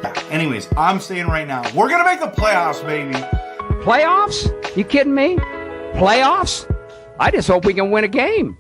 back. Anyways, I'm saying right now, we're going to make the playoffs, baby. Playoffs? You kidding me? Playoffs? I just hope we can win a game.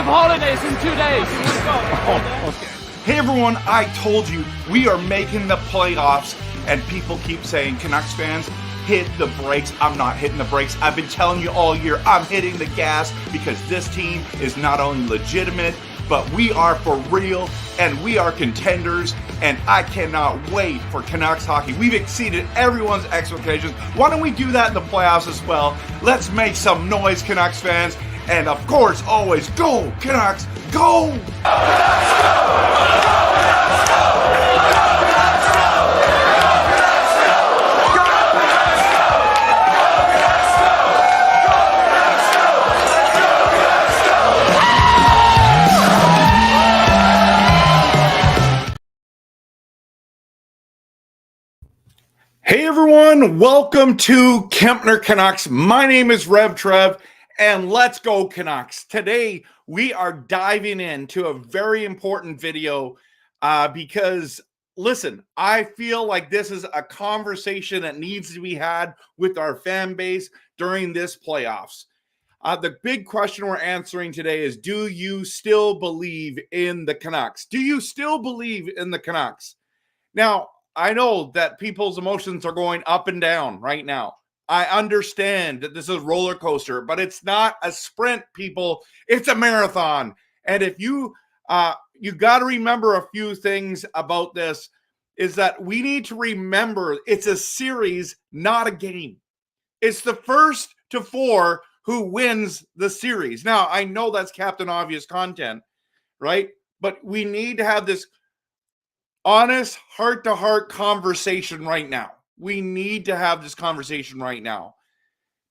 Holidays in 2 days. Let's go. Oh, okay. Hey everyone, I told you we are making the playoffs, and people keep saying, Canucks fans, hit the brakes. I'm not hitting the brakes. I've been telling you all year, I'm hitting the gas because this team is not only legitimate, but we are for real, and we are contenders, and I cannot wait for Canucks hockey. We've exceeded everyone's expectations. Why don't we do that in the playoffs as well? Let's make some noise, Canucks fans. And of course, always go Canucks, go! Hey everyone, welcome to Kempner Canucks. My name is RevTrev. And let's go Canucks. Today, we are diving into a very important video because, listen, I feel like this is a conversation that needs to be had with our fan base during this playoffs. The big question we're answering today is, do you still believe in the Canucks? Do you still believe in the Canucks? Now, I know that people's emotions are going up and down right now. I understand that this is a roller coaster, but it's not a sprint, people. It's a marathon. And if you got to remember a few things about this, is that we need to remember it's a series, not a game. It's the first to four who wins the series. Now, I know that's Captain Obvious content, right? But we need to have this honest, heart-to-heart conversation right now. We need to have this conversation right now,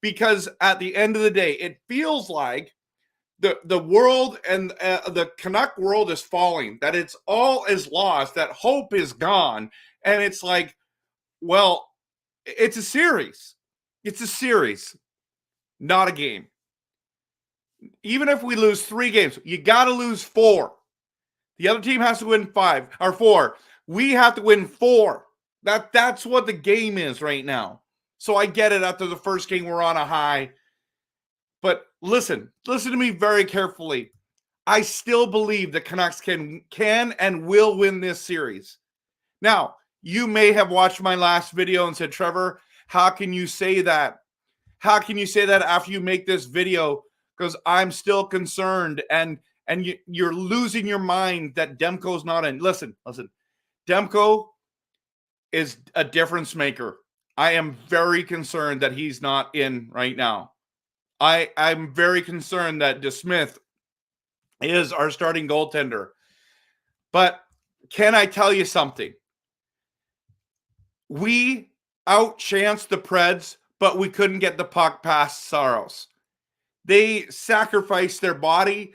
because at the end of the day, it feels like the world and the Canuck world is falling, that it's all is lost, that hope is gone. And it's like, well, it's a series. It's a series, not a game. Even if we lose 3 games, you got to lose 4. The other team has to win 5 or 4. We have to win 4. That's what the game is right now. So I get it. After the first game, we're on a high. But listen to me very carefully. I still believe the Canucks can and will win this series. Now, you may have watched my last video and said, Trevor, how can you say that? How can you say that after you make this video? Because I'm still concerned, and you're losing your mind that Demko's not in. Listen. Demko is a difference maker. I am very concerned that he's not in right now. I'm very concerned that DeSmith is our starting goaltender. But can I tell you something? We outchanced the Preds, but we couldn't get the puck past Saros. They sacrificed their body.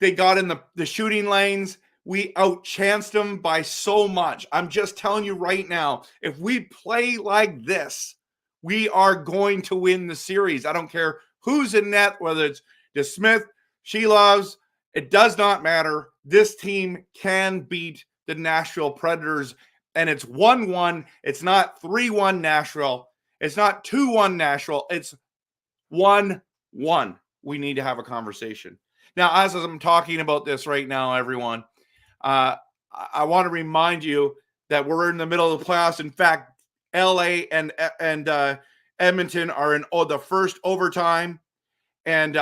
They got in the shooting lanes. We outchanced them by so much. I'm just telling you right now, if we play like this, we are going to win the series. I don't care who's in net, whether it's DeSmith, Sheloves, it does not matter. This team can beat the Nashville Predators, and it's 1-1. It's not 3-1 Nashville. It's not 2-1 Nashville. It's 1-1. We need to have a conversation. Now, as I'm talking about this right now, everyone, I want to remind you that we're in the middle of the playoffs. In fact, LA and Edmonton are in the first overtime. And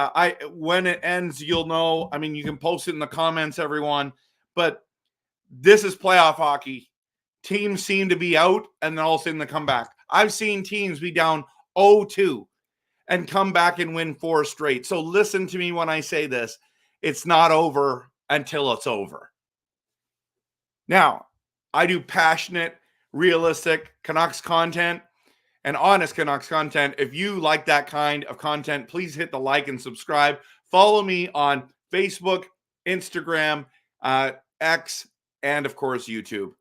when it ends, you'll know. I mean, you can post it in the comments, everyone. But this is playoff hockey. Teams seem to be out, and then all of a sudden they come back. I've seen teams be down 0-2. and come back and win 4 straight. So listen to me when I say this. It's not over until it's over. Now, I do passionate, realistic Canucks content and honest Canucks content. If you like that kind of content, please hit the like and subscribe. Follow me on Facebook, Instagram, X, and of course, YouTube.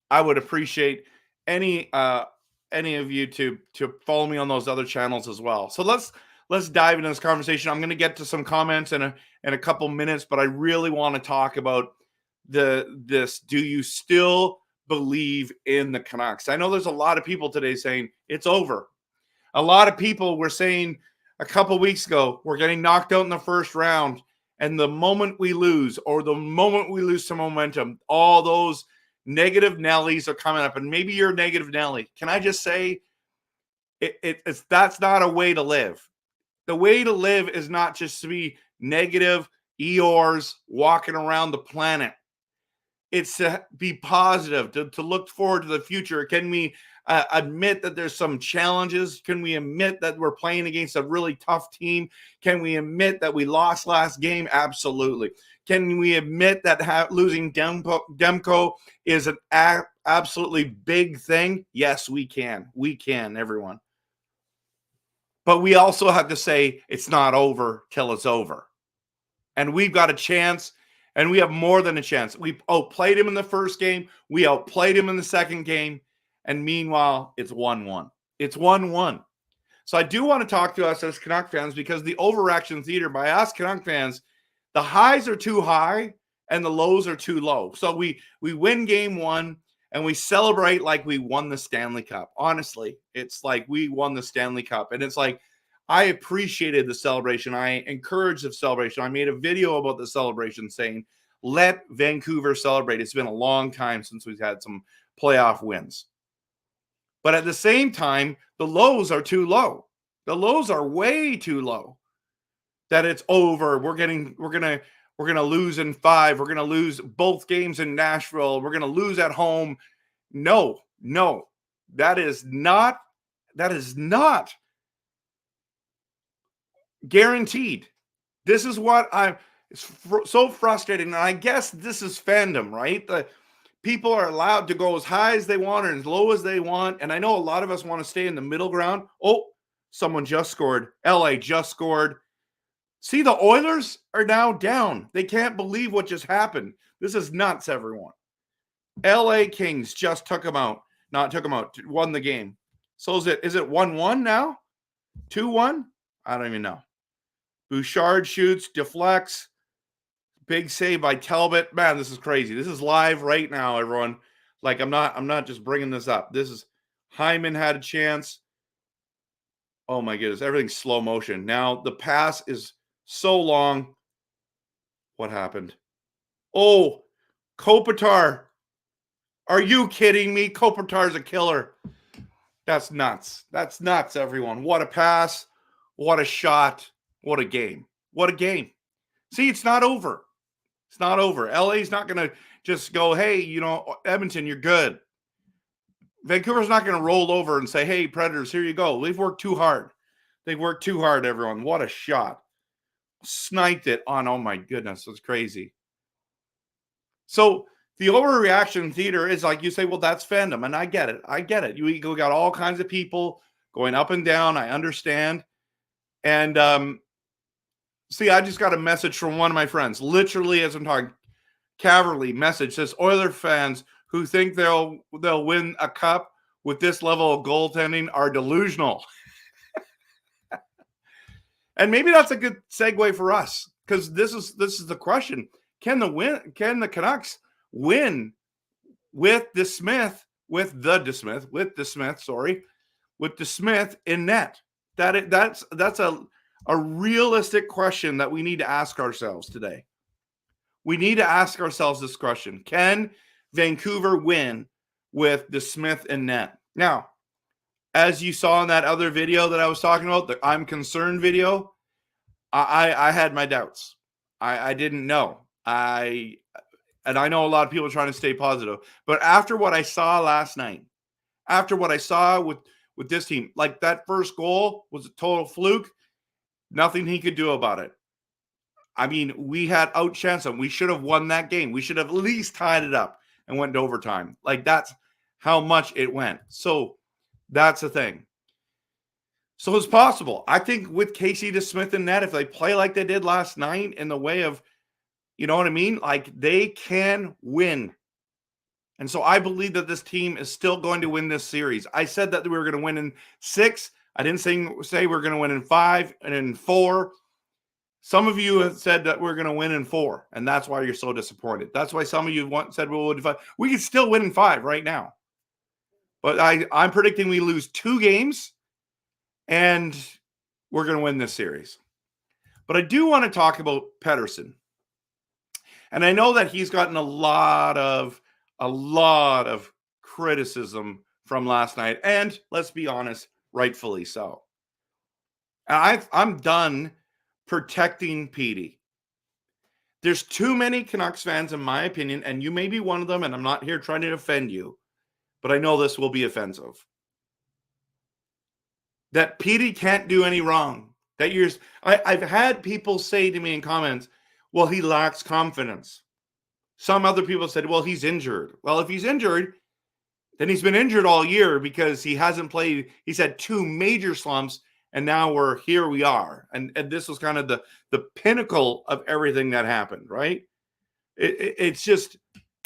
I would appreciate any of you to follow me on those other channels as well. So let's dive into this conversation. I'm going to get to some comments in a couple minutes, but I really want to talk about this. Do you still believe in the Canucks? I know there's a lot of people today saying it's over. A lot of people were saying a couple weeks ago, we're getting knocked out in the first round, and the moment we lose some momentum, all those negative Nellies are coming up, and maybe you're a negative Nelly. Can I just say, that's not a way to live. The way to live is not just to be negative Eeyores walking around the planet. It's to be positive, to look forward to the future. Can we admit that there's some challenges? Can we admit that we're playing against a really tough team? Can we admit that we lost last game? Absolutely. Can we admit that losing Demko is an absolutely big thing? Yes, we can. We can, everyone. But we also have to say it's not over till it's over. And we've got a chance. And we have more than a chance. We outplayed him in the first game. We outplayed him in the second game. And meanwhile, it's 1-1. It's 1-1. So I do want to talk to us as Canuck fans, because the overreaction theater by us Canuck fans, the highs are too high and the lows are too low. So we win game 1 and we celebrate like we won the Stanley Cup. Honestly, it's like we won the Stanley Cup. And it's like, I appreciated the celebration. I encouraged the celebration. I made a video about the celebration saying, let Vancouver celebrate. It's been a long time since we've had some playoff wins. But at the same time, the lows are too low. The lows are way too low. That it's over. We're gonna lose in 5. We're gonna lose both games in Nashville. We're gonna lose at home. No, that is not guaranteed. This is what it's so frustrating. And I guess this is fandom, right? The people are allowed to go as high as they want or as low as they want. And I know a lot of us want to stay in the middle ground. Oh, someone just scored. LA just scored. See, the Oilers are now down. They can't believe what just happened. This is nuts, everyone. LA Kings just took them out. Not took them out. Won the game. So is it 1-1 now? 2-1? I don't even know. Bouchard shoots, deflects. Big save by Talbot. Man, this is crazy. This is live right now, everyone. Like, I'm not just bringing this up. This is Hyman had a chance. Oh my goodness, everything's slow motion. Now the pass is so long. What happened? Oh, Kopitar. Are you kidding me? Kopitar's a killer. That's nuts. That's nuts, everyone. What a pass. What a shot. What a game. What a game. See, it's not over. It's not over. LA's not going to just go, hey, Edmonton, you're good. Vancouver's not going to roll over and say, hey, Predators, here you go. They've worked too hard. They've worked too hard, everyone. What a shot. Sniped it on, oh my goodness, it's crazy. So the overreaction theater is like, you say, well, that's fandom. And I get it. I get it. You got all kinds of people going up and down. I understand. And see, I just got a message from one of my friends, literally as I'm talking. Cavalry message says, Oiler fans who think they'll win a cup with this level of goaltending are delusional. And maybe that's a good segue for us, because this is the question: Can the Canucks win with the Smith in net? That's a realistic question that we need to ask ourselves today. We need to ask ourselves this question: Can Vancouver win with the Smith in net? Now, as you saw in that other video that I was talking about, the I'm concerned video, I had my doubts. I didn't know. And I know a lot of people are trying to stay positive. But after what I saw last night, after what I saw with with this team. Like that first goal was a total fluke. Nothing he could do about it. I mean, we had outchanced them. We should have won that game. We should have at least tied it up and went to overtime. Like that's how much it went. So that's the thing. So it's possible. I think with Casey DeSmith and net, if they play like they did last night in the way of, you know what I mean? Like they can win. And so I believe that this team is still going to win this series. I said that we were going to win in 6. I didn't say we're going to win in 5 and in 4. Some of you have said that we're going to win in 4, and that's why you're so disappointed. That's why some of you said we'll win in 5. We can still win in 5 right now. But I'm predicting we lose 2 games, and we're going to win this series. But I do want to talk about Pettersson. And I know that he's gotten a lot of criticism from last night. And let's be honest, rightfully so. I'm done protecting Petey. There's too many Canucks fans, in my opinion, and you may be one of them, and I'm not here trying to offend you, but I know this will be offensive. That Petey can't do any wrong. That I've had people say to me in comments, well, he lacks confidence. Some other people said, well, he's injured. Well, if he's injured, then he's been injured all year because he hasn't played. He's had 2 major slumps, and now here we are. And this was kind of the pinnacle of everything that happened, right? It's just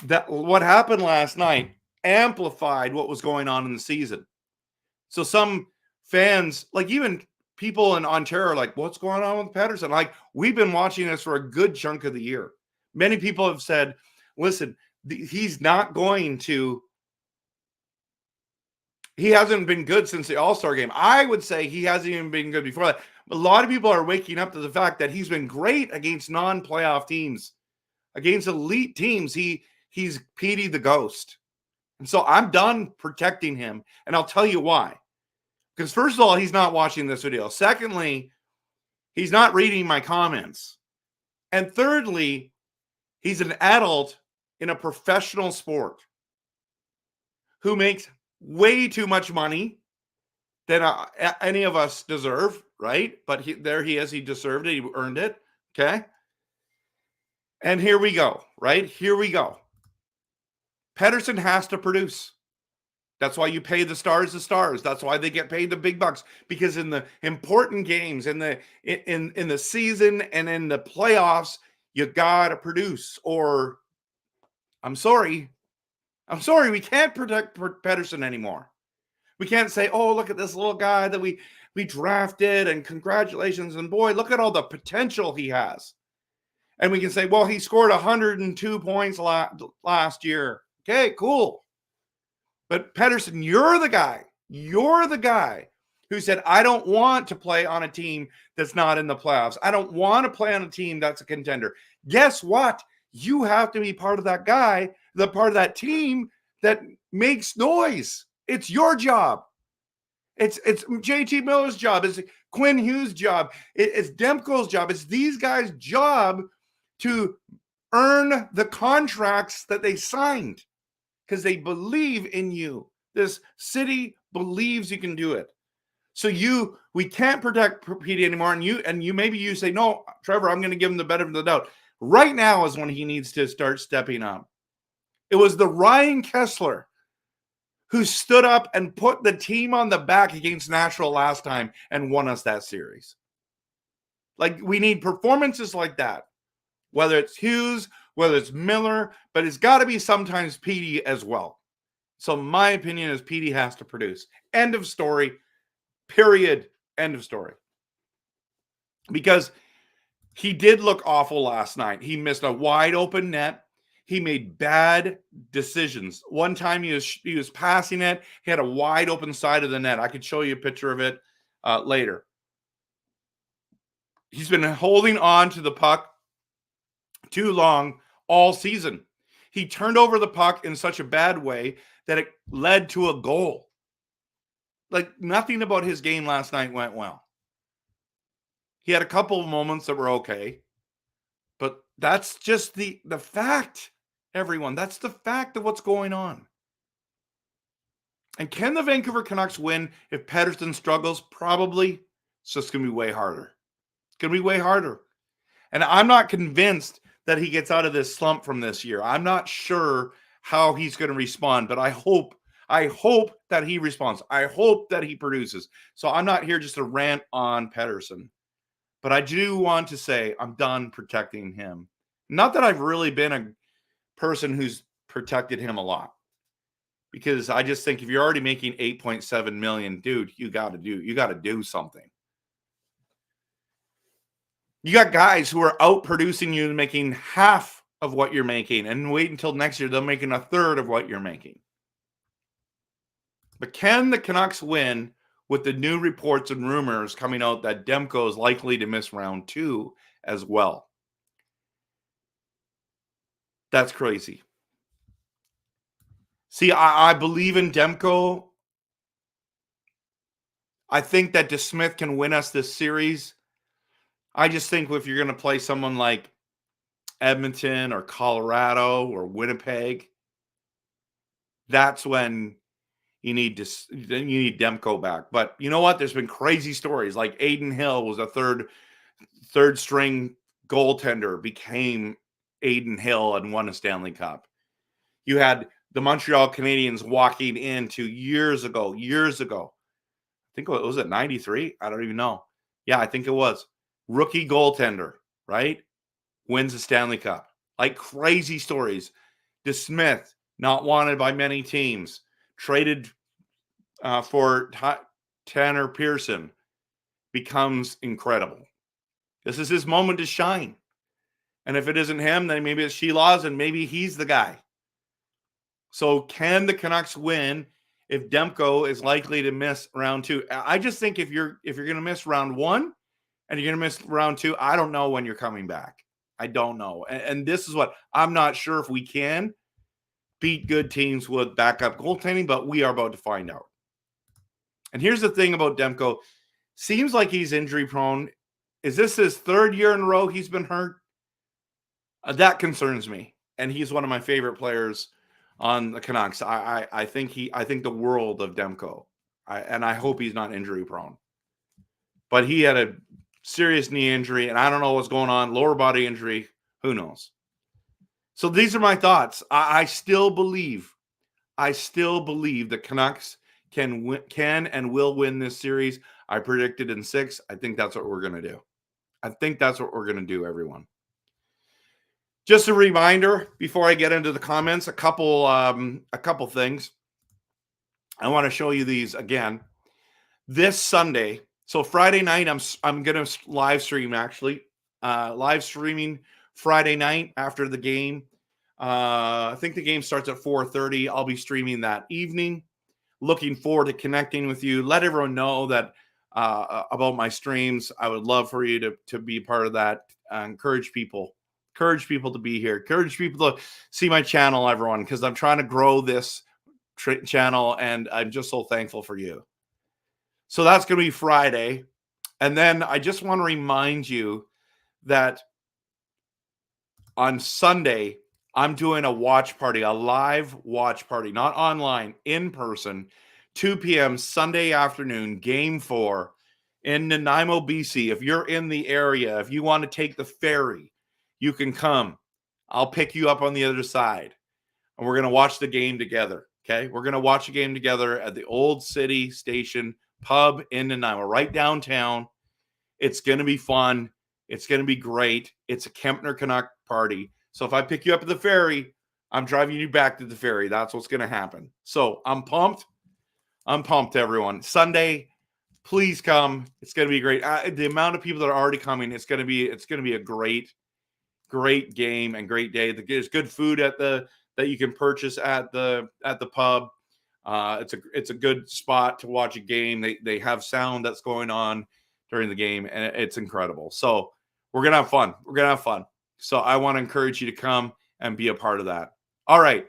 that what happened last night amplified what was going on in the season. So some fans, like even people in Ontario are like, what's going on with Pettersson? Like, we've been watching this for a good chunk of the year. Many people have said, listen, he's not going to, he hasn't been good since the All-Star game. I would say he hasn't even been good before that. A lot of people are waking up to the fact that he's been great against non-playoff teams, against elite teams. He's Petey the Ghost. And so I'm done protecting him. And I'll tell you why. Because first of all, he's not watching this video. Secondly, he's not reading my comments. And thirdly, he's an adult in a professional sport who makes way too much money than any of us deserve, right? But there he is. He deserved it. He earned it. Okay. And here we go, right? Here we go. Pettersson has to produce. That's why you pay the stars the stars. That's why they get paid the big bucks, because in the important games, in the season and in the playoffs, you gotta produce. Or I'm sorry, we can't protect Pettersson anymore. We can't say, oh, look at this little guy that we drafted and congratulations, and boy, look at all the potential he has. And we can say, well, he scored 102 points last year. Okay, cool. But Pettersson, you're the guy who said, I don't want to play on a team that's not in the playoffs. I don't want to play on a team that's a contender. Guess what? You have to be part of that guy, the part of that team that makes noise. It's your job. It's JT Miller's job. It's Quinn Hughes' job. It's Demko's job. It's these guys' job to earn the contracts that they signed, because they believe in you. This city believes you can do it. So we can't protect Petey anymore. And you maybe you say, no, Trevor, I'm going to give him the benefit of the doubt. Right now is when he needs to start stepping up. It was the Ryan Kessler who stood up and put the team on the back against Nashville last time and won us that series. Like, we need performances like that, whether it's Hughes, whether it's Miller, but it's got to be sometimes Petey as well. So my opinion is Petey has to produce. End of story. Period. End of story. Because he did look awful last night. He missed a wide open net. He made bad decisions. One time he was passing it. He had a wide open side of the net. I could show you a picture of it later. He's been holding on to the puck too long all season. He turned over the puck in such a bad way that it led to a goal. Like, nothing about his game last night went well. He had a couple of moments that were okay, but that's just the fact, everyone. That's the fact of what's going on. And can the Vancouver Canucks win if Pettersson struggles? Probably. It's just going to be way harder. It's going to be way harder. And I'm not convinced that he gets out of this slump from this year. I'm not sure how he's going to respond, but I hope that he responds. I hope that he produces. So I'm not here just to rant on Pettersson, but I do want to say I'm done protecting him. Not that I've really been a person who's protected him a lot, because I just think if you're already making 8.7 million, dude, you got to do something. You got guys who are out producing you and making half of what you're making, and wait until next year, they're making a third of what you're making. But can the Canucks win with the new reports and rumors coming out that Demko is likely to miss round 2 as well? That's crazy. See, I believe in Demko. I think that DeSmith can win us this series. I just think if you're going to play someone like Edmonton or Colorado or Winnipeg, that's when you need Demko back. But you know what? There's been crazy stories. Like Adin Hill was a third string goaltender, became Adin Hill and won a Stanley Cup. You had the Montreal Canadiens walking into years ago. I think it was 93. I don't even know. Yeah, I think it was. Rookie goaltender, right? Wins the Stanley Cup. Like crazy stories. DeSmith, not wanted by many teams, traded for Tanner Pearson, becomes incredible. This is his moment to shine. And if it isn't him, then maybe it's Sheila's, and maybe he's the guy. So can the Canucks win if Demko is likely to miss round 2? I just think if you're going to miss round 1 and you're going to miss round 2, I don't know when you're coming back. I don't know. And this is what I'm not sure if we can beat good teams with backup goaltending, but we are about to find out. And here's the thing about Demko. Seems like he's injury prone. Is this his 3rd year in a row he's been hurt? That concerns me. And he's one of my favorite players on the Canucks. I think the world of Demko. And I hope he's not injury prone. But he had a serious knee injury, and I don't know what's going on. Lower body injury. Who knows? So these are my thoughts. I still believe the Canucks can and will win this series. I predicted in 6. I think that's what we're going to do. Everyone. Just a reminder before I get into the comments, a couple things. I want to show you these again. This Sunday, so Friday night, I'm going to live stream actually. Live streaming Friday night after the game. I think the game starts at 4:30. I'll be streaming that evening. Looking forward to connecting with you. Let everyone know that about my streams. I would love for you to be part of that. Encourage people to be here. Encourage people to see my channel, everyone, because I'm trying to grow this channel, and I'm just so thankful for you. So that's going to be Friday. And then I just want to remind you that on Sunday, I'm doing a watch party, a live watch party, not online, in person, 2 p.m. Sunday afternoon, Game 4 in Nanaimo, BC. If you're in the area, if you want to take the ferry, you can come. I'll pick you up on the other side, and we're going to watch the game together, okay? We're going to watch the game together at the Old City Station Pub in Nanaimo, right downtown. It's going to be fun. It's going to be great. It's a Kempner Canuck party. So if I pick you up at the ferry, I'm driving you back to the ferry. That's what's going to happen. So I'm pumped. Everyone. Sunday, please come. It's going to be great. The amount of people that are already coming, it's going to be a great game and great day. There's good food that you can purchase at the pub. It's a good spot to watch a game. They have sound that's going on during the game, and it's incredible. So we're going to have fun. So I want to encourage you to come and be a part of that. All right,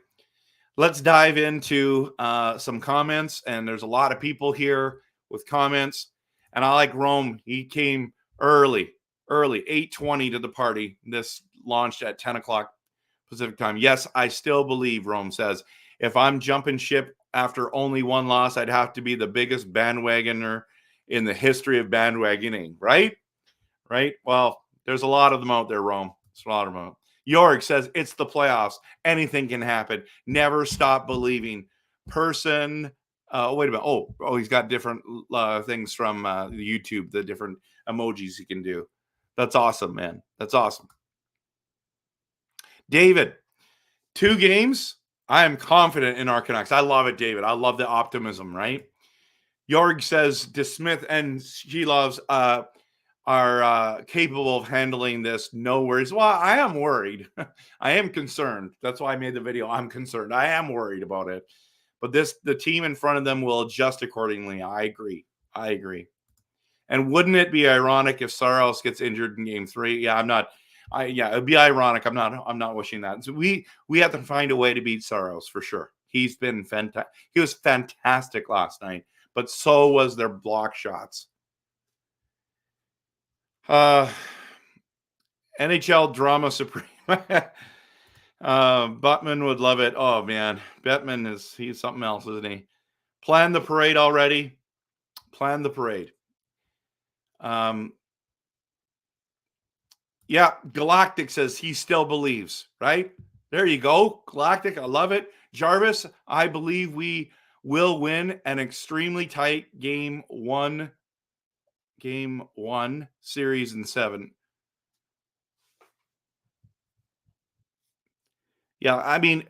let's dive into some comments. And there's a lot of people here with comments. And I like Rome. He came early, 8:20 to the party. This launched at 10 o'clock Pacific time. Yes, I still believe, Rome says, if I'm jumping ship after only one loss, I'd have to be the biggest bandwagoner in the history of bandwagoning, right? Right? Well, there's a lot of them out there, Rome. There's a lot of them out. York says, it's the playoffs. Anything can happen. Never stop believing. Person, wait a minute. Oh, he's got different things from YouTube, the different emojis he can do. That's awesome, man. That's awesome. David, 2 games. I am confident in our Canucks. I love it, David. I love the optimism, right? Jorg says DeSmith and she loves are capable of handling this. No worries. Well, I am worried. I am concerned. That's why I made the video. I'm concerned. I am worried about it. But the team in front of them will adjust accordingly. I agree. And wouldn't it be ironic if Saros gets injured in game 3? Yeah, I'm not. It'd be ironic. I'm not wishing that. So we have to find a way to beat Saros for sure. He's been fantastic. He was fantastic last night, but so was their block shots. NHL drama supreme. Buttman would love it. Oh man, he's something else, isn't he? Plan the parade already. Plan the parade. Yeah, Galactic says he still believes, right? There you go. Galactic, I love it. Jarvis, I believe we will win an extremely tight game one series in 7. Yeah, I mean,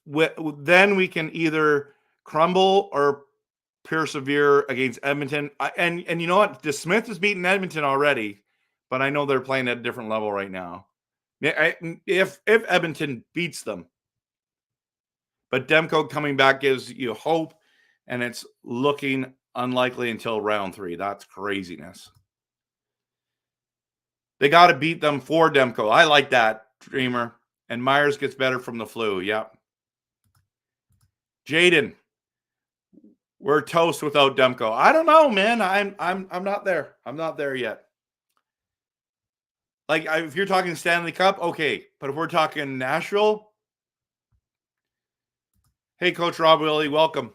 then we can either crumble or persevere against Edmonton. And you know what? DeSmith has beaten Edmonton already, but I know they're playing at a different level right now. If Edmonton beats them, but Demko coming back gives you hope, and it's looking unlikely until round 3. That's craziness. They got to beat them for Demko. I like that, Dreamer. And Myers gets better from the flu. Yep. Jaden, we're toast without Demko. I don't know, man. I'm not there. I'm not there yet. Like, if you're talking Stanley Cup, okay. But if we're talking Nashville, hey, Coach Rob Willie, welcome.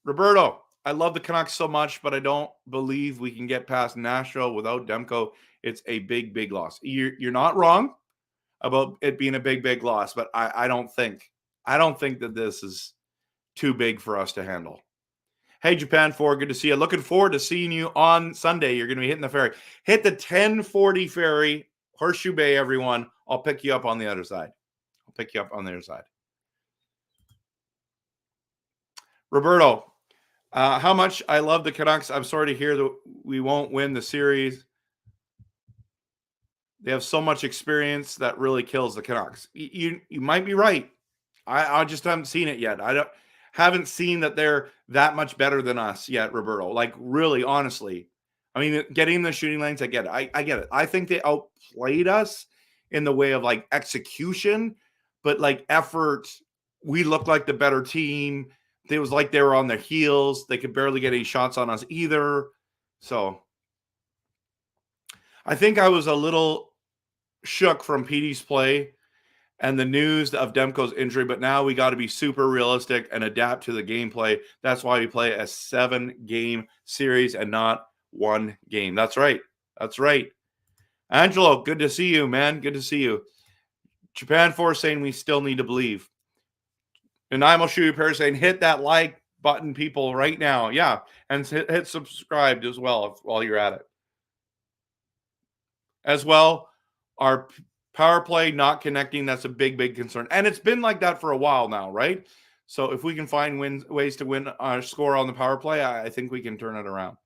Roberto, I love the Canucks so much, but I don't believe we can get past Nashville without Demko. It's a big, big loss. You're not wrong about it being a big, big loss, but I don't think that this is too big for us to handle. Hey, Japan 4, good to see you. Looking forward to seeing you on Sunday. You're going to be hitting the ferry. Hit the 1040 ferry, Horseshoe Bay, everyone. I'll pick you up on the other side. Roberto, how much I love the Canucks. I'm sorry to hear that we won't win the series. They have so much experience that really kills the Canucks. You might be right. I just haven't seen it yet. I haven't seen that they're that much better than us yet, Roberto. Like, really, honestly. I mean, getting the shooting lanes, I get it. I get it. I think they outplayed us in the way of, like, execution, but, like, effort, we looked like the better team. It was like they were on their heels. They could barely get any shots on us either. So I think I was a little shook from Petey's play and the news of Demko's injury, but now we got to be super realistic and adapt to the gameplay. That's why we play a 7-game series and not 1 game. That's right. Angelo, good to see you, man. Good to see you. Japan 4 saying we still need to believe. And I'm Shu Pair saying hit that like button, people, right now. Yeah, and hit subscribe as well while you're at it. As well, our power play not connecting, that's a big, big concern. And it's been like that for a while now, right? So if we can find ways to win our score on the power play, I think we can turn it around.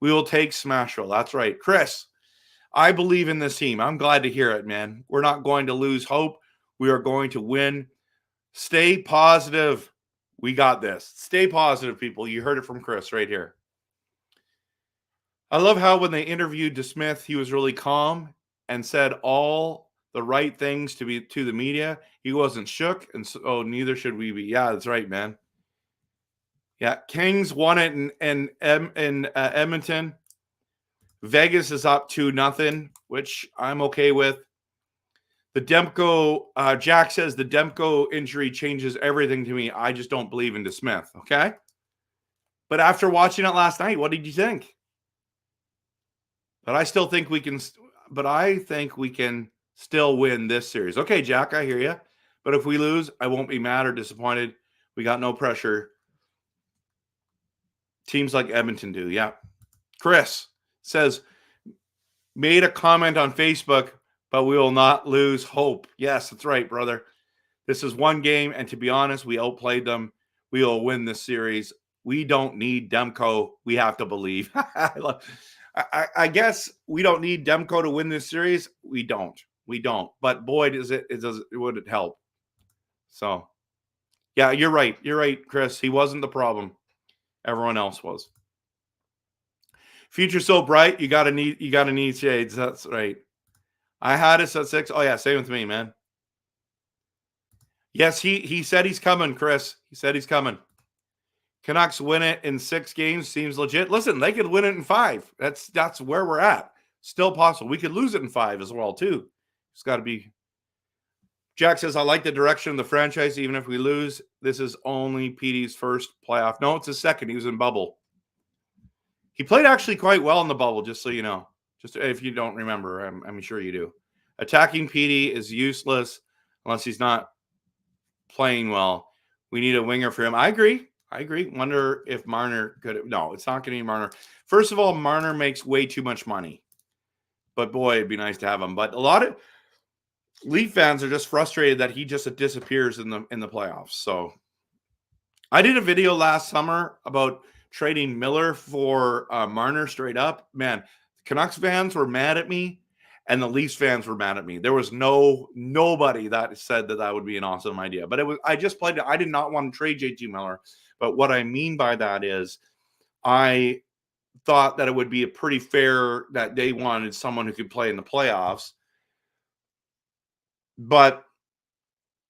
We will take Smashville. That's right. Chris, I believe in this team. I'm glad to hear it, man. We're not going to lose hope. We are going to win. Stay positive. We got this. Stay positive, people. You heard it from Chris right here. I love how when they interviewed DeSmith, he was really calm and said all the right things to the media. He wasn't shook, and so neither should we be. Yeah, that's right, man. Yeah, Kings won it in Edmonton. Vegas is up 2-0, which I'm okay with. The Demko, Jack says the Demko injury changes everything to me. I just don't believe in DeSmith. Okay. But after watching it last night, what did you think? But I still think we can, still win this series. Okay, Jack, I hear you. But if we lose, I won't be mad or disappointed. We got no pressure. Teams like Edmonton do. Yeah. Chris says, made a comment on Facebook, but we will not lose hope. Yes, that's right, brother. This is one game, and to be honest, we outplayed them. We will win this series. We don't need Demko. We have to believe. I guess we don't need Demko to win this series. We don't. But boy, would it help. So, yeah, you're right. You're right, Chris. He wasn't the problem. Everyone else was. Future so bright. You gotta need shades. That's right. I had us at 6. Oh yeah, same with me, man. Yes, he said he's coming, Chris. He said he's coming. Canucks win it in 6 games. Seems legit. Listen, they could win it in 5. That's where we're at. Still possible. We could lose it in 5 as well, too. It's got to be. Jack says, I like the direction of the franchise, even if we lose. This is only PD's first playoff. No, it's his second. He was in bubble. He played actually quite well in the bubble, just so you know. Just if you don't remember, I'm sure you do. Attacking PD is useless unless he's not playing well. We need a winger for him. I agree. Wonder if Marner could. No, it's not going to be Marner. First of all, Marner makes way too much money. But boy, it'd be nice to have him. But a lot of Leaf fans are just frustrated that he just disappears in the playoffs. So I did a video last summer about trading Miller for Marner straight up. Man, Canucks fans were mad at me, and the Leafs fans were mad at me. There was nobody that said that would be an awesome idea. But I just played it. I did not want to trade JT Miller. But what I mean by that is I thought that it would be a pretty fair that they wanted someone who could play in the playoffs. But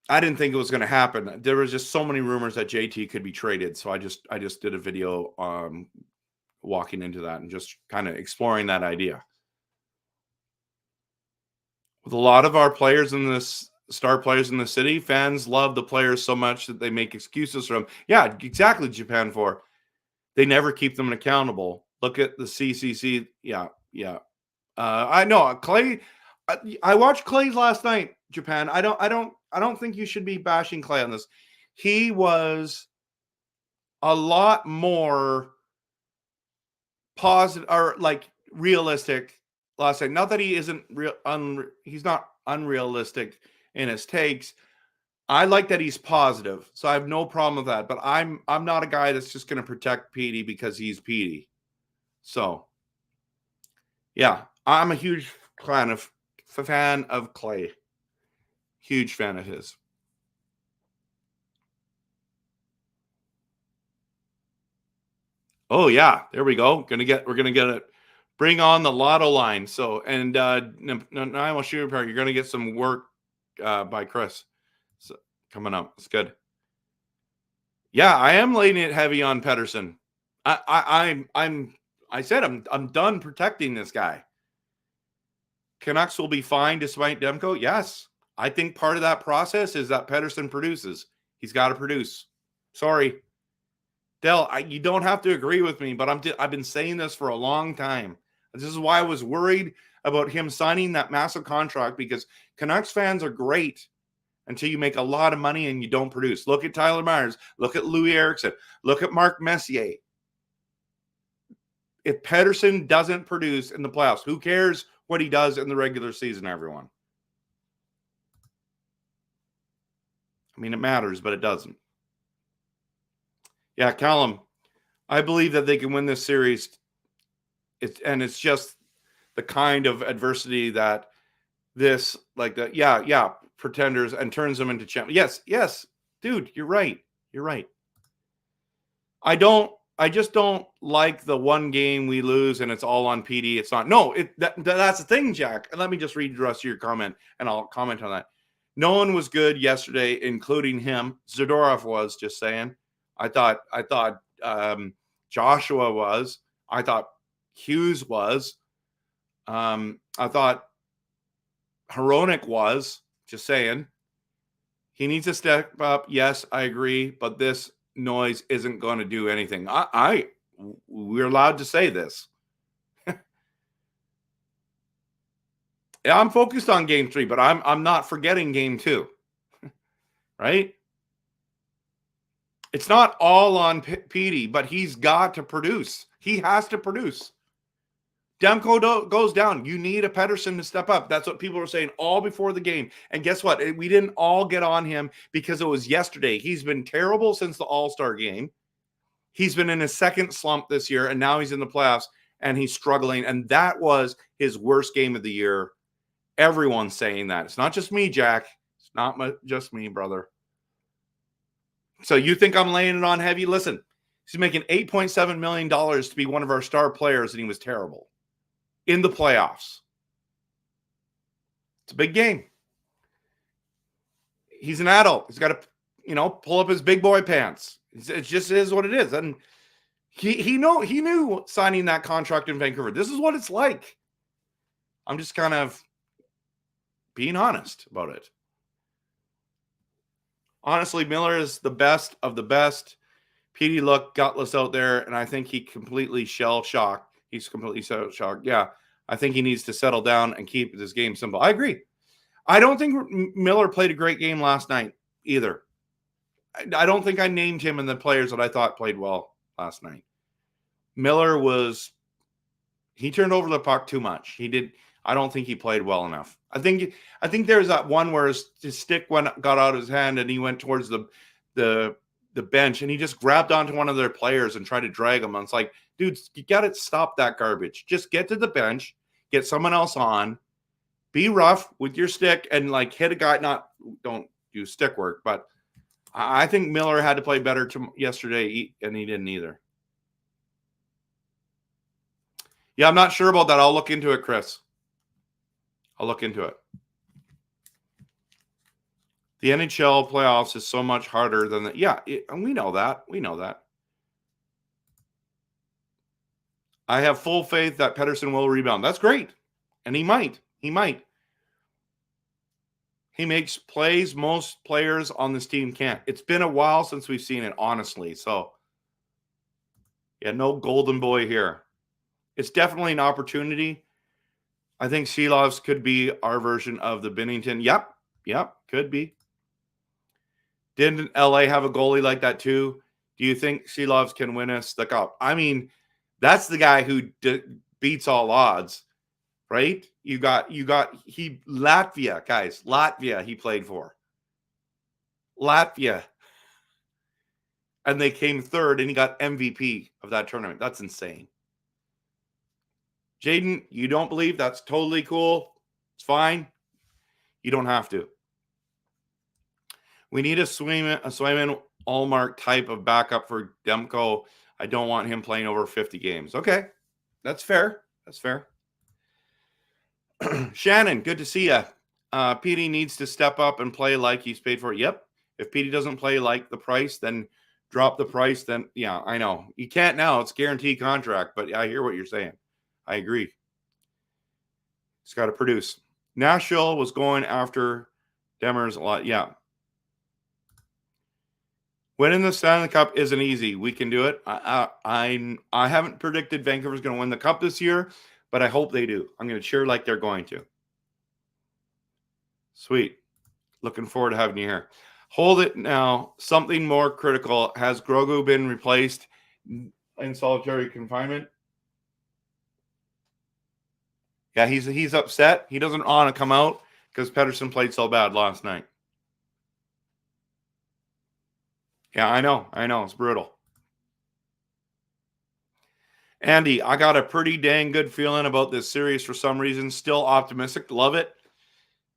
I didn't think it was going to happen. There was just so many rumors that JT could be traded. So I just did a video walking into that and just kind of exploring that idea. With a lot of our players in this, star players in the city, fans love the players so much that they make excuses for them. Yeah, exactly, Japan 4. They never keep them accountable. Look at the CCC. Yeah. I know Clay. I watched Clay's last night, Japan. I don't think you should be bashing Clay on this. He was a lot more positive or like realistic last night. Not that he isn't he's not unrealistic in his takes. I like that he's positive, so I have no problem with that. But I'm not a guy that's just going to protect PD because he's PD. So, yeah, I'm a huge fan of Clay. Huge fan of his. Oh yeah, there we go. We're gonna get it. Bring on the lotto line. So and Nile Shooter, you're gonna get some work by Chris. So, coming up. It's good. Yeah, I am laying it heavy on Pettersson. I said I'm done protecting this guy. Canucks will be fine despite Demko. Yes. I think part of that process is that Pettersson produces. He's got to produce. Sorry. Del, you don't have to agree with me, but I've been saying this for a long time. This is why I was worried about him signing that massive contract, because Canucks fans are great until you make a lot of money and you don't produce. Look at Tyler Myers. Look at Louis Eriksson. Look at Mark Messier. If Pettersson doesn't produce in the playoffs, who cares what he does in the regular season, everyone? I mean, it matters, but it doesn't. Yeah, Callum, I believe that they can win this series. It's just the kind of adversity that this, like the, pretenders and turns them into champions. Yes, dude, you're right. I just don't like the one game we lose and it's all on PD. It's not. No, that's the thing, Jack. And let me just read the rest of your comment and I'll comment on that. No one was good yesterday, including him. Zadorov was, just saying. I thought Joshua was. I thought Hughes was. I thought Hronek was. Just saying. He needs to step up. Yes, I agree. But this noise isn't going to do anything. We're allowed to say this. Yeah, I'm focused on game 3, but I'm not forgetting game 2. Right? It's not all on Petey, but he's got to produce. He has to produce. Demko goes down. You need a Pettersson to step up. That's what people were saying all before the game. And guess what? We didn't all get on him because it was yesterday. He's been terrible since the All-Star game. He's been in his second slump this year, and now he's in the playoffs, and he's struggling. And that was his worst game of the year. Everyone's saying that. It's not just me, Jack. It's not just me, brother. So you think I'm laying it on heavy? Listen, he's making $8.7 million to be one of our star players, and he was terrible in the playoffs. It's a big game. He's an adult. He's got to, pull up his big boy pants. It just is what it is. And he knew signing that contract in Vancouver. This is what it's like. I'm just kind of being honest about it. Honestly, Miller is the best of the best. Petey looked gutless out there, and I think he completely shell-shocked. He's completely shell-shocked. Yeah, I think he needs to settle down and keep this game simple. I agree. I don't think Miller played a great game last night either. I don't think I named him in the players that I thought played well last night. Miller he turned over the puck too much. I don't think he played well enough. I think there's that one where his stick got out of his hand and he went towards the bench and he just grabbed onto one of their players and tried to drag him. And it's like, dude, you got to stop that garbage. Just get to the bench, get someone else on, be rough with your stick and hit a guy. Don't do stick work, but I think Miller had to play better yesterday and he didn't either. Yeah, I'm not sure about that. I'll look into it, Chris. I'll look into it. The NHL playoffs is so much harder than that. Yeah, and we know that. We know that. I have full faith that Pettersson will rebound. That's great. And he might. He might. He makes plays most players on this team can't. It's been a while since we've seen it, honestly. So, yeah, no golden boy here. It's definitely an opportunity. I think Seelovs could be our version of the Binnington. Yep, could be. Didn't LA have a goalie like that too? Do you think Seelovs can win us the cup? I mean, that's the guy who beats all odds, right? Latvia, guys. Latvia he played for. Latvia. And they came third and he got MVP of that tournament. That's insane. Jaden, you don't believe? That's totally cool. It's fine. You don't have to. We need a Swayman Allmark type of backup for Demko. I don't want him playing over 50 games. Okay. That's fair. That's fair. Shannon, good to see you. Petey needs to step up and play like he's paid for it. Yep. If Petey doesn't play like the price, then drop the price. Then, yeah, I know. You can't now. It's guaranteed contract, but I hear what you're saying. I agree. He's got to produce. Nashville was going after Demers a lot. Yeah. Winning the Stanley Cup isn't easy. We can do it. I haven't predicted Vancouver's going to win the Cup this year, but I hope they do. I'm going to cheer like they're going to. Sweet. Looking forward to having you here. Hold it now. Something more critical. Has Grogu been replaced in solitary confinement? Yeah, he's upset. He doesn't want to come out because Pettersson played so bad last night. Yeah, I know. It's brutal. Andy, I got a pretty dang good feeling about this series for some reason. Still optimistic. Love it.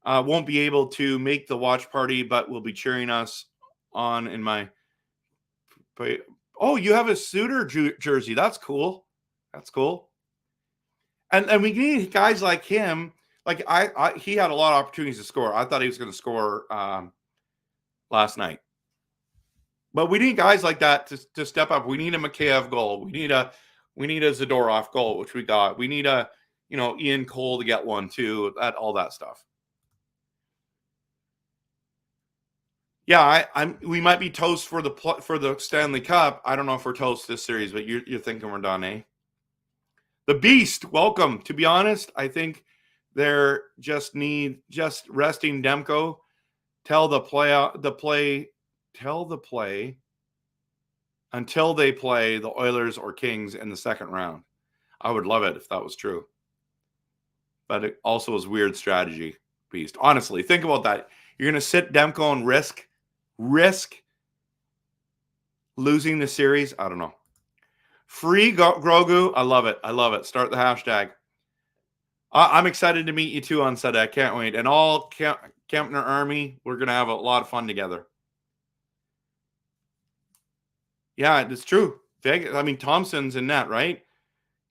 Won't be able to make the watch party, but will be cheering us on in my... Oh, you have a Suter jersey. That's cool. That's cool. And we need guys like him. Like he had a lot of opportunities to score. I thought he was going to score last night. But we need guys like that to step up. We need a Mikheyev goal. We need a Zadorov goal, which we got. We need a Ian Cole to get one too. All that stuff. Yeah, we might be toast for the Stanley Cup. I don't know if we're toast this series, but you're thinking we're done, eh? The Beast, welcome. To be honest, I think they're just resting Demko. Tell the play until they play the Oilers or Kings in the second round. I would love it if that was true. But it also is weird strategy, Beast. Honestly, think about that. You're going to sit Demko and risk losing the series? I don't know. Free Grogu. I love it. I love it. Start the hashtag. I'm excited to meet you too on Sunday. I can't wait. And all Kempner Army, we're going to have a lot of fun together. Yeah, it's true. Vegas, I mean, Thompson's in net, right?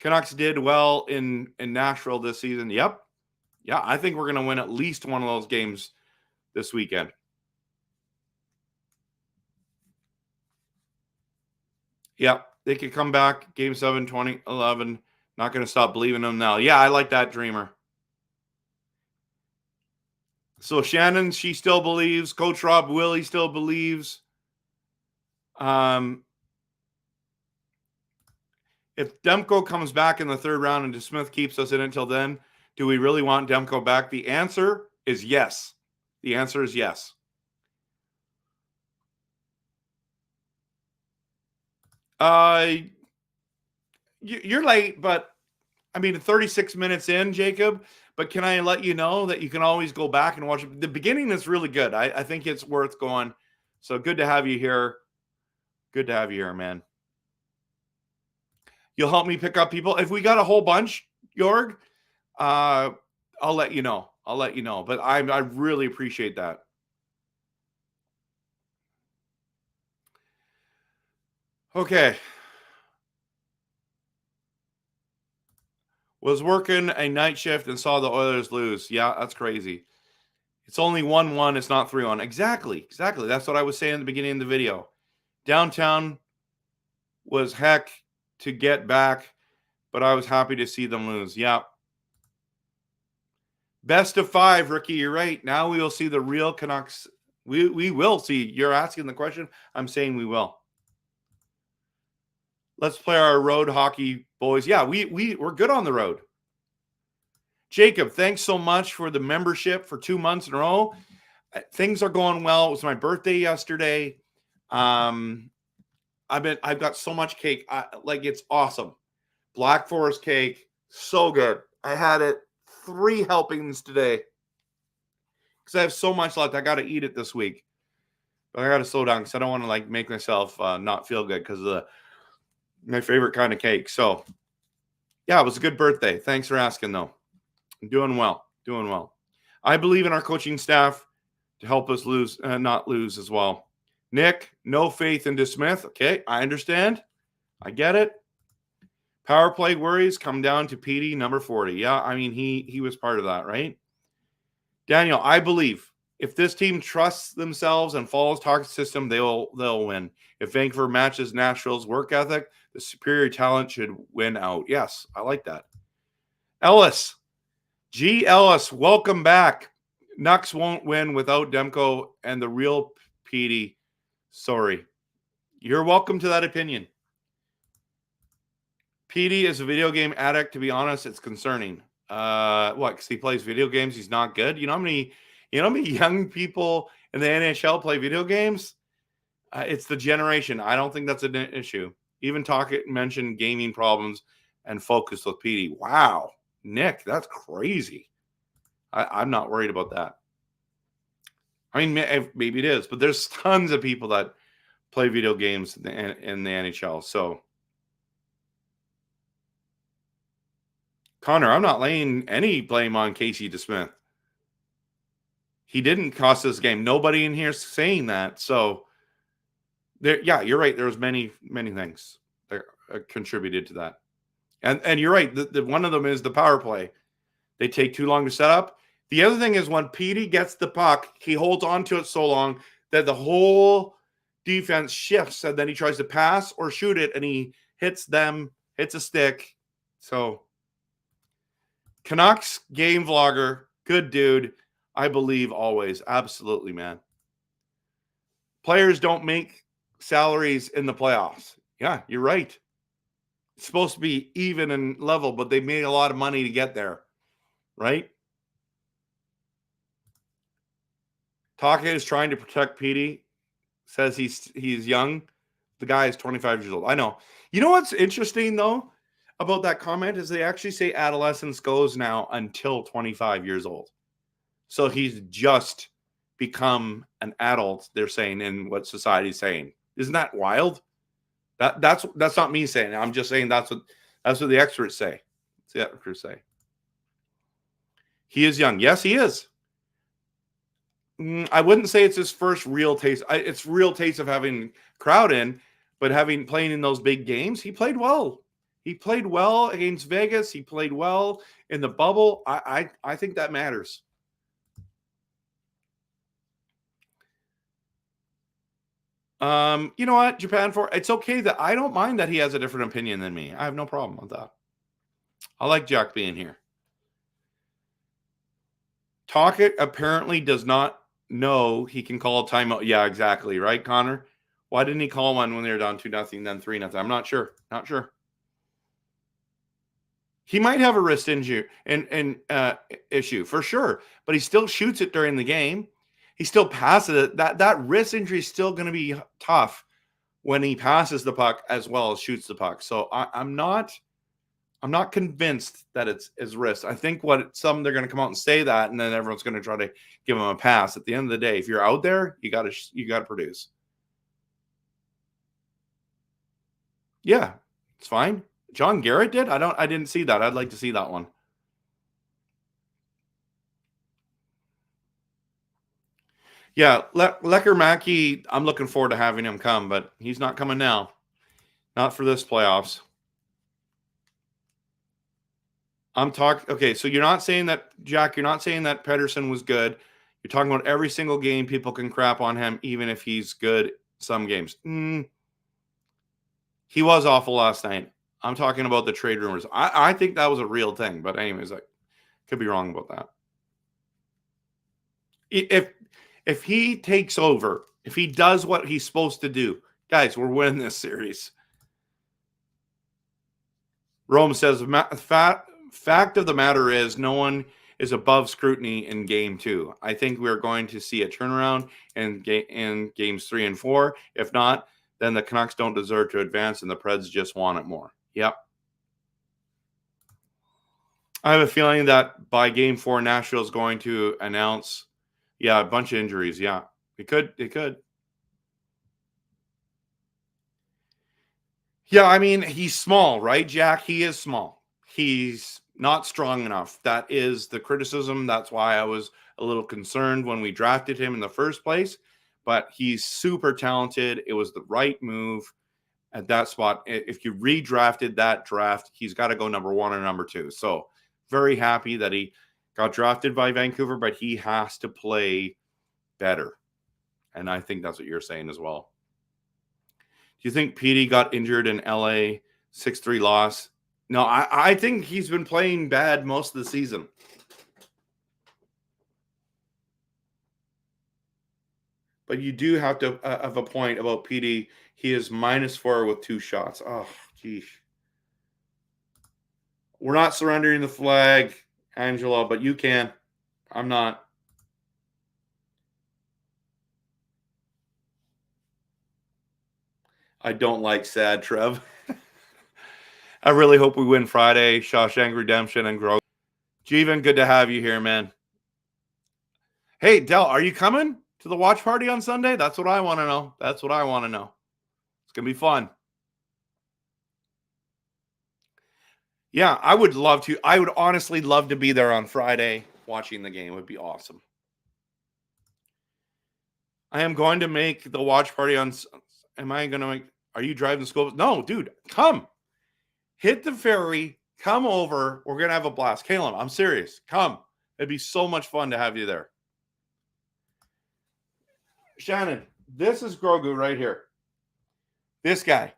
Canucks did well in Nashville this season. Yep. Yeah, I think we're going to win at least one of those games this weekend. Yep. They could come back. Game 7, 2011. Not going to stop believing them now. Yeah, I like that, Dreamer. So Shannon, she still believes. Coach Rob Willie still believes. If Demko comes back in the third round and DeSmith keeps us in until then, do we really want Demko back? The answer is yes. The answer is yes. You're late, but I mean, 36 minutes in, Jacob. But can I let you know that you can always go back and watch it? The beginning is really good. I think it's worth going. So good to have you here. Good to have you here, man. You'll help me pick up people. If we got a whole bunch, Jorg, I'll let you know. I'll let you know. But I really appreciate that. Okay. Was working a night shift and saw the Oilers lose. Yeah, that's crazy. It's only 1-1. It's not 3-1. Exactly. That's what I was saying at the beginning of the video. Downtown was heck to get back, but I was happy to see them lose. Yeah. Best of 5, Ricky. You're right. Now we will see the real Canucks. We will see. You're asking the question. I'm saying we will. Let's play our road hockey, boys. Yeah, we're good on the road. Jacob, thanks so much for the membership for 2 months in a row. Things are going well. It was my birthday yesterday. I've got so much cake. Like, it's awesome. Black Forest cake, so good. I had it 3 helpings today because I have so much left. I got to eat it this week, but I got to slow down because I don't want to make myself not feel good because of my favorite kind of cake. So, yeah, it was a good birthday. Thanks for asking, though. I'm doing well. I believe in our coaching staff to help us not lose as well. Nick, no faith in DeSmith. Okay, I understand. I get it. Power play worries come down to PD, number 40. Yeah, I mean, he was part of that, right? Daniel, I believe if this team trusts themselves and follows Talk's system, they'll win. If Vancouver matches Nashville's work ethic, the superior talent should win out. Yes, I like that. Ellis, G. Ellis, welcome back. Nucks won't win without Demko and the real PD. Sorry. You're welcome to that opinion. PD is a video game addict. To be honest, it's concerning. What? Because he plays video games. He's not good. You know how many young people in the NHL play video games? It's the generation. I don't think that's an issue. Even Talkett mentioned gaming problems and focus with PD. Wow, Nick, that's crazy. I'm not worried about that. I mean, maybe it is, but there's tons of people that play video games in the NHL. So, Connor, I'm not laying any blame on Casey DeSmith. He didn't cost this game. Nobody in here is saying that. So, yeah, you're right. There's many things that contributed to that. And you're right. The one of them is the power play. They take too long to set up. The other thing is when Petey gets the puck, he holds on to it so long that the whole defense shifts, and then he tries to pass or shoot it, and he hits a stick. So, Canucks game vlogger, good dude. I believe always. Absolutely, man. players don't make salaries in the playoffs. Yeah, you're right. It's supposed to be even and level, but they made a lot of money to get there, right? Taka is trying to protect Petey. Says he's young. The guy is 25 years old. I know. You know what's interesting, though, about that comment is they actually say adolescence goes now until 25 years old. So he's just become an adult, they're saying, in what society's saying. Isn't that wild? That's not me saying it. I'm just saying that's what the experts say. That's the experts say. He is young. Yes, he is. I wouldn't say it's his first real taste. It's real taste of having crowd in, but playing in those big games, he played well. He played well against Vegas. He played well in the bubble. I think that matters. You know what, Japan it's okay that I don't mind that he has a different opinion than me. I have no problem with that. I like Jack being here. Tocchet apparently does not know he can call a timeout. Yeah, exactly. Right, Connor? Why didn't he call one when they were down 2-0, then 3-0? I'm not sure. Not sure. He might have a wrist injury and issue for sure, but he still shoots it during the game. He still passes it. That wrist injury is still going to be tough when he passes the puck as well as shoots the puck. So I'm not convinced that it's his wrist. I think they're going to come out and say that, and then everyone's going to try to give him a pass. At the end of the day, if you're out there, you got to produce. Yeah, it's fine. John Garrett did? I didn't see that. I'd like to see that one. Yeah, Lecker Mackey, I'm looking forward to having him come, but he's not coming now. Not for this playoffs. Okay, so you're not saying that, Jack, you're not saying that Pettersson was good. You're talking about every single game people can crap on him, even if he's good some games. He was awful last night. I'm talking about the trade rumors. I think that was a real thing, but anyways, I could be wrong about that. If he takes over, if he does what he's supposed to do, guys, we're winning this series. Rome says, fact of the matter is no one is above scrutiny in game 2. I think we're going to see a turnaround in games 3 and 4. If not, then the Canucks don't deserve to advance and the Preds just want it more. Yep. I have a feeling that by game 4, Nashville is going to announce, a bunch of injuries. Yeah, it could. Yeah, I mean, he's small, right, Jack? He is small. He's not strong enough. That is the criticism. That's why I was a little concerned when we drafted him in the first place. But he's super talented. It was the right move at that spot. If you redrafted that draft, he's got to go number 1 or number 2. So very happy that he got drafted by Vancouver, but he has to play better. And I think that's what you're saying as well. Do you think Petey got injured in LA 6-3 loss? No, I think he's been playing bad most of the season. But you do have to have a point about Petey. He is -4 with 2 shots. Oh, geez. We're not surrendering the flag, Angela, but you can. I'm not. I don't like sad, Trev. I really hope we win Friday. Shawshank Redemption and Grow. Jeevan, good to have you here, man. Hey, Del, are you coming to the watch party on Sunday? That's what I want to know. It's going to be fun. Yeah, I would love to. I would honestly love to be there on Friday watching the game. It would be awesome. I am going to make the watch party on. Are you driving to school? No, dude, come. Hit the ferry. Come over. We're going to have a blast. Caleb, I'm serious. Come. It'd be so much fun to have you there. Shannon, this is Grogu right here. This guy.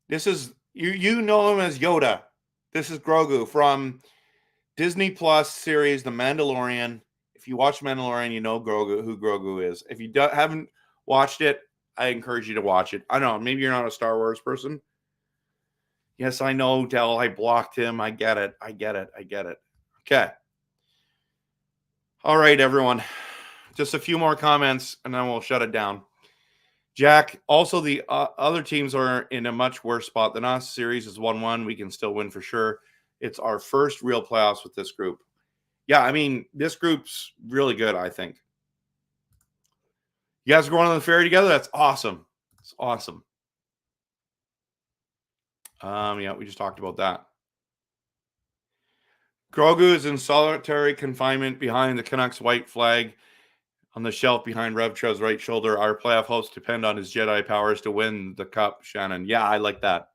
This is, you know him as Yoda. This is Grogu from Disney Plus series, The Mandalorian. If you watch Mandalorian, you know who Grogu is. If you haven't watched it, I encourage you to watch it. I don't know, maybe you're not a Star Wars person. Yes, I know, Dell. I blocked him. I get it. Okay. All right, everyone. Just a few more comments, and then we'll shut it down. Jack, also the other teams are in a much worse spot than us. Series is 1-1. We can still win for sure. It's our first real playoffs with this group. Yeah, I mean, this group's really good, I think. You guys are going on the ferry together? That's awesome. It's awesome. Yeah, we just talked about that. Grogu is in solitary confinement behind the Canucks white flag on the shelf behind RevTrev's right shoulder. Our playoff hopes depend on his Jedi powers to win the cup, Shannon. Yeah, I like that.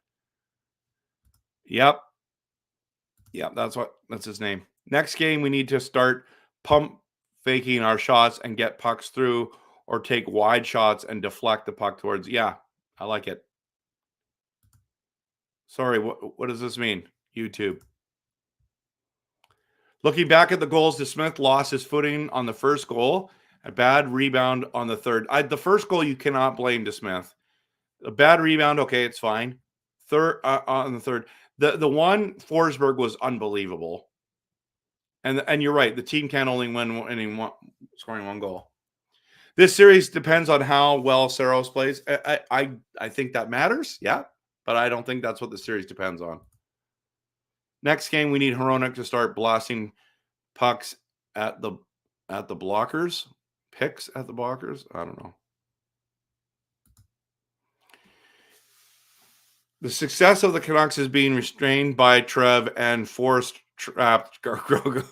Yep, that's his name. Next game, we need to start pump faking our shots and get pucks through, or take wide shots and deflect the puck towards. Yeah, I like it. Sorry, what does this mean? YouTube. Looking back at the goals, DeSmith lost his footing on the first goal. A bad rebound on the third. The first goal, you cannot blame DeSmith. A bad rebound, okay, it's fine. Third on the third. The one Forsberg was unbelievable. And you're right. The team can only win scoring one goal. This series depends on how well Saros plays. I think that matters, yeah, but I don't think that's what the series depends on. Next game, we need Hronek to start blasting pucks at the blockers. Picks at the blockers? I don't know. The success of the Canucks is being restrained by Trev and forced trapped Grogu.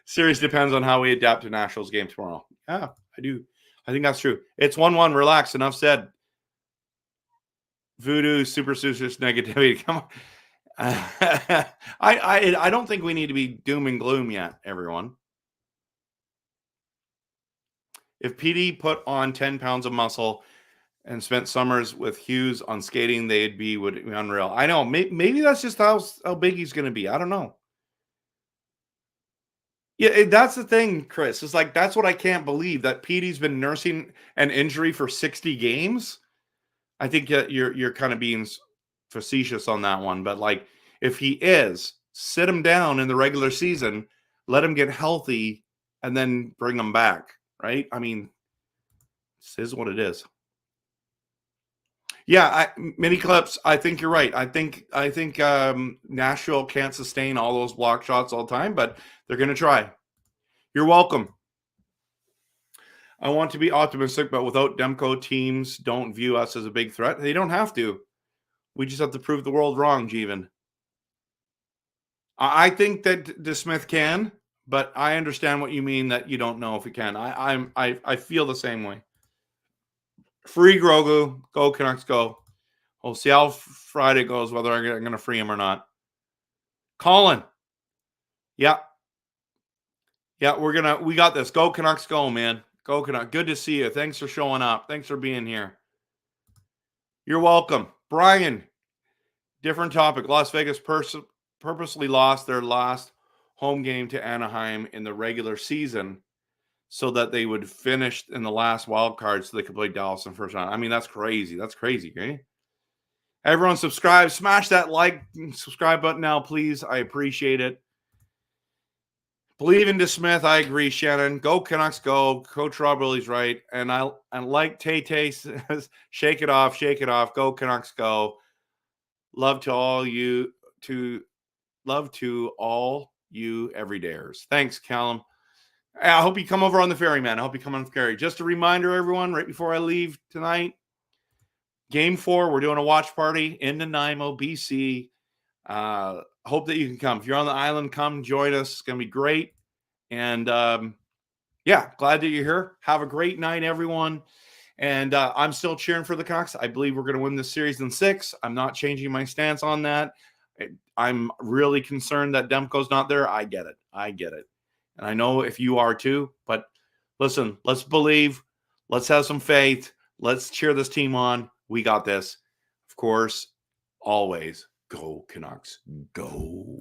Series depends on how we adapt to Nationals game tomorrow. Yeah, I do. I think that's true. It's 1-1. Relax. Enough said. Voodoo, superstitious negativity. Come on. I don't think we need to be doom and gloom yet, everyone. If PD put on 10 pounds of muscle and spent summers with Hughes on skating, would be unreal. I know. Maybe that's just how big he's going to be. I don't know. Yeah, that's the thing, Chris. It's like, that's what I can't believe, that PD's been nursing an injury for 60 games. I think you're kind of being facetious on that one, but like, if he is, sit him down in the regular season, let him get healthy, and then bring him back, right? I mean, this is what it is. Yeah, mini clips. I think you're right. I think Nashville can't sustain all those block shots all the time, but they're going to try. You're welcome. I want to be optimistic, but without Demko, teams don't view us as a big threat. They don't have to. We just have to prove the world wrong, Jeevan. I think that DeSmith can, but I understand what you mean that you don't know if he can. I feel the same way. Free Grogu. Go Canucks, go. We'll see how Friday goes, whether I'm going to free him or not. Colin. Yeah. Yeah, we got this. Go Canucks, go, man. Go Canucks. Good to see you. Thanks for showing up. Thanks for being here. You're welcome. Brian, different topic. Las Vegas purposely lost their last home game to Anaheim in the regular season so that they would finish in the last wild card so they could play Dallas in the first round. I mean, that's crazy. That's crazy, okay? Everyone subscribe. Smash that like and subscribe button now, please. I appreciate it. Believe in DeSmith. I agree, Shannon. Go Canucks, go. Coach Rob Willie's right. And like Tay says, shake it off. Go Canucks, go. Love to all you everydayers. Thanks, Callum. I hope you come over on the ferry, man. I hope you come on the ferry. Just a reminder, everyone, right before I leave tonight, Game 4, we're doing a watch party in Nanaimo, BC. Hope that you can come. If you're on the island, come join us. It's going to be great. And, yeah, glad that you're here. Have a great night, everyone. And I'm still cheering for the Canucks. I believe we're going to win this series in 6. I'm not changing my stance on that. I'm really concerned that Demko's not there. I get it. And I know if you are too, but listen, let's believe, let's have some faith. Let's cheer this team on. We got this. Of course, always go Canucks. Go.